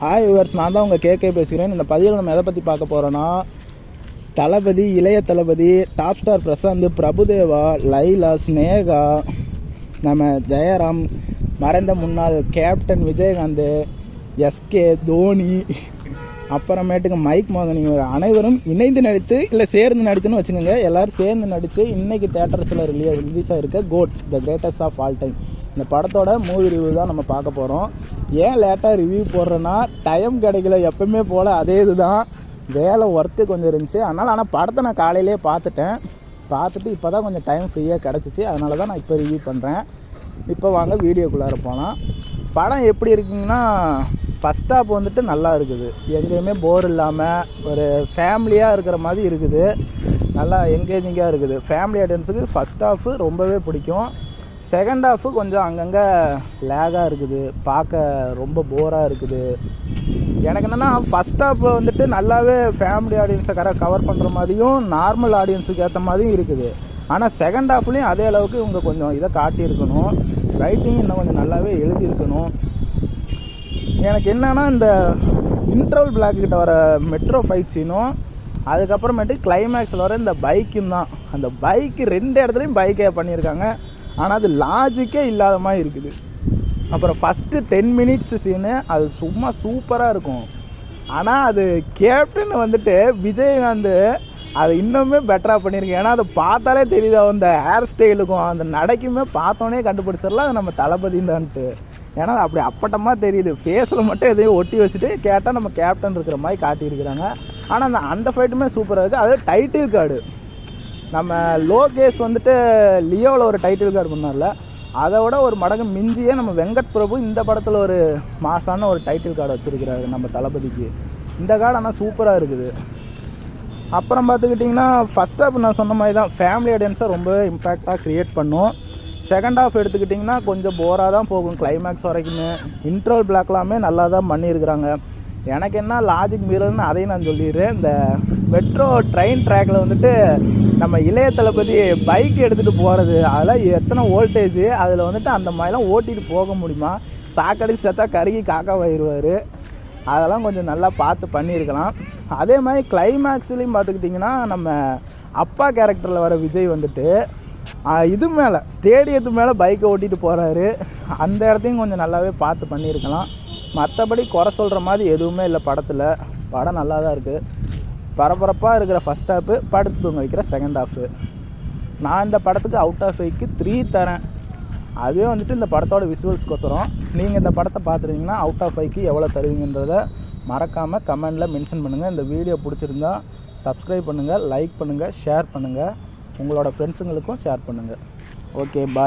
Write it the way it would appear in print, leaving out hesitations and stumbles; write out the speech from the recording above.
Hi viewers, நான் தான் உங்கள் கேகே பேசுகிறேன். இந்த பதிவில் நம்ம எதை பற்றி பார்க்க போகிறோன்னா, தளபதி, இளைய தளபதி, டாப் ஸ்டார் பிரசாந்த், பிரபுதேவா, லைலா, ஸ்னேகா, நம்ம ஜெயராம், மறைந்த முன்னாள் கேப்டன் விஜயகாந்த், எஸ்கே, தோனி, அப்புறமேட்டுக்கு மைக் மோகன், இவர் அனைவரும் இணைந்து நடித்து இல்லை சேர்ந்து நடித்துன்னு வச்சுக்கோங்க. எல்லோரும் சேர்ந்து நடித்து இன்றைக்கி தேட்டர்ஸில் ரிலீஸ் ஆகிருக்க GOAT the greatest of all time இந்த படத்தோட மூவி ரிவ்யூ தான் நம்ம பார்க்க போகிறோம். ஏன் லேட்டாக ரிவ்யூ போடுறேன்னா, டைம் கிடைக்கல. எப்பவுமே போல் அதே இதுதான், வேலை ஒர்க்கு கொஞ்சம் இருந்துச்சு. ஆனால் படத்தை நான் காலையிலே பார்த்துட்டு இப்போ தான் கொஞ்சம் டைம் ஃப்ரீயாக கிடச்சிச்சு. அதனால தான் நான் இப்போ ரிவ்யூ பண்ணுறேன். இப்போ வாங்க வீடியோக்குள்ளார போகலாம். படம் எப்படி இருக்குங்கன்னா, ஃபஸ்ட் ஹாஃப் வந்துட்டு நல்லா இருக்குது. எங்கேயுமே போர் இல்லாமல் ஒரு ஃபேமிலியாக இருக்கிற மாதிரி இருக்குது. நல்லா என்கேஜிங்காக இருக்குது. ஃபேமிலி ஆடியன்ஸுக்கு ஃபஸ்ட் ஹாஃபு ரொம்பவே பிடிக்கும். செகண்ட் ஹாஃபு கொஞ்சம் அங்கங்கே லேகாக இருக்குது, பார்க்க ரொம்ப போராக இருக்குது. எனக்கு என்னென்னா, ஃபஸ்ட் ஹாஃப் வந்துட்டு நல்லாவே ஃபேமிலி ஆடியன்ஸை கவர் பண்ணுற மாதிரியும் நார்மல் ஆடியன்ஸுக்கு ஏற்ற மாதிரியும் இருக்குது. ஆனால் செகண்ட் ஹாஃப்லேயும் அதே அளவுக்கு இவங்க கொஞ்சம் இதை காட்டியிருக்கணும். ரைட்டிங் இன்னும் கொஞ்சம் நல்லாவே எழுதியிருக்கணும். எனக்கு என்னென்னா, இந்த இன்டர்வல் பிளாக் கிட்ட வர மெட்ரோ ஃபைட் சீனும், அதுக்கப்புறமேட்டு கிளைமேக்ஸில் வர இந்த பைக்கும் தான். அந்த பைக்கு 2 இடத்துலையும் பைக்கே பண்ணியிருக்காங்க. ஆனால் அது லாஜிக்கே இல்லாத மாதிரி இருக்குது. அப்புறம் ஃபஸ்ட்டு 10 மினிட்ஸ் சீனு அது சும்மா சூப்பராக இருக்கும். ஆனால் அது கேப்டன் வந்துட்டு விஜயகாந்த் அது இன்னுமே பெட்டராக பண்ணியிருக்கேன். ஏன்னா அதை பார்த்தாலே தெரியுது, அந்த ஹேர் ஸ்டைலுக்கும் அந்த நடைக்குமே பார்த்தோன்னே கண்டுபிடிச்சிடலாம் அது நம்ம தளபதிந்தான்ட்டு. ஏன்னா அப்படி அப்பட்டமாக தெரியுது. ஃபேஸில் மட்டும் எதையும் ஒட்டி வச்சுட்டு கேட்டால் நம்ம கேப்டன் இருக்கிற மாதிரி காட்டியிருக்கிறாங்க. ஆனால் அந்த ஃபைட்டுமே சூப்பராக இருக்குது. அது டைட்டில் கார்டு, நம்ம லோகேஷ் வந்துட்டு லியோவில் ஒரு டைட்டில் கார்டு பண்ணார்ல, அதை விட ஒரு மடங்கு மிஞ்சியே நம்ம வெங்கட் பிரபு இந்த படத்தில் ஒரு மாசான ஒரு டைட்டில் கார்டு வச்சுருக்கிறாரு நம்ம தளபதிக்கு. இந்த கார்டு ஆனால் சூப்பராக இருக்குது. அப்புறம் பார்த்துக்கிட்டிங்கன்னா, ஃபஸ்ட் ஹாஃப் நான் சொன்ன மாதிரி தான் ஃபேமிலி ஆடியன்ஸை ரொம்பவே இம்பேக்டாக க்ரியேட் பண்ணும். செகண்ட் ஹாஃப் எடுத்துக்கிட்டிங்கன்னா கொஞ்சம் போராக தான் போகும் கிளைமேக்ஸ் வரைக்குமே. இன்ட்ரோல் பிளாக்லாமே நல்லா தான் பண்ணியிருக்கிறாங்க. எனக்கு என்ன லாஜிக் மீறல்னு அதையும் நான் சொல்லிடுறேன். இந்த மெட்ரோ ட்ரெயின் ட்ராக்கில் வந்துட்டு நம்ம இளைய தளபதி பைக் எடுத்துகிட்டு போகிறது, அதெல்லாம் எத்தனை வோல்டேஜ், அதில் வந்துட்டு அந்த மாதிரிலாம் ஓட்டிகிட்டு போக முடியுமா? சாக்கடி சேர்த்தா கருகி காக்கா போயிடுவார். அதெல்லாம் கொஞ்சம் நல்லா பார்த்து பண்ணியிருக்கலாம். அதே மாதிரி கிளைமேக்ஸ்லேயும் பார்த்துக்கிட்டிங்கன்னா, நம்ம அப்பா கேரக்டரில் வர விஜய் வந்துட்டு இது மேலே ஸ்டேடியத்து மேலே பைக்கை ஓட்டிகிட்டு போகிறாரு. அந்த இடத்தையும் கொஞ்சம் நல்லாவே பார்த்து பண்ணியிருக்கலாம். மற்றபடி குறை சொல்கிற மாதிரி எதுவுமே இல்லை படத்தில். படம் நல்லா தான் இருக்குது. பரபரப்பாக இருக்கிற ஃபஸ்ட் ஹாஃபு, படுத்து தூங்க வைக்கிற செகண்ட் ஹாஃபு. நான் இந்த படத்துக்கு அவுட் ஆஃப் 5க்கு 3 தரேன். அதுவே வந்துட்டு இந்த படத்தோட விசுவல்ஸ்க்கோசரம். நீங்கள் இந்த படத்தை பார்த்துருந்தீங்கன்னா அவுட் ஆஃப் 5க்கு எவ்வளோ தருவீங்கன்றதை மறக்காமல் கமெண்டில் மென்ஷன் பண்ணுங்கள். இந்த வீடியோ பிடிச்சிருந்தா சப்ஸ்கிரைப் பண்ணுங்கள், லைக் பண்ணுங்கள், ஷேர் பண்ணுங்கள். உங்களோட ஃப்ரெண்ட்ஸுங்களுக்கும் ஷேர் பண்ணுங்கள். ஓகே, பாய்.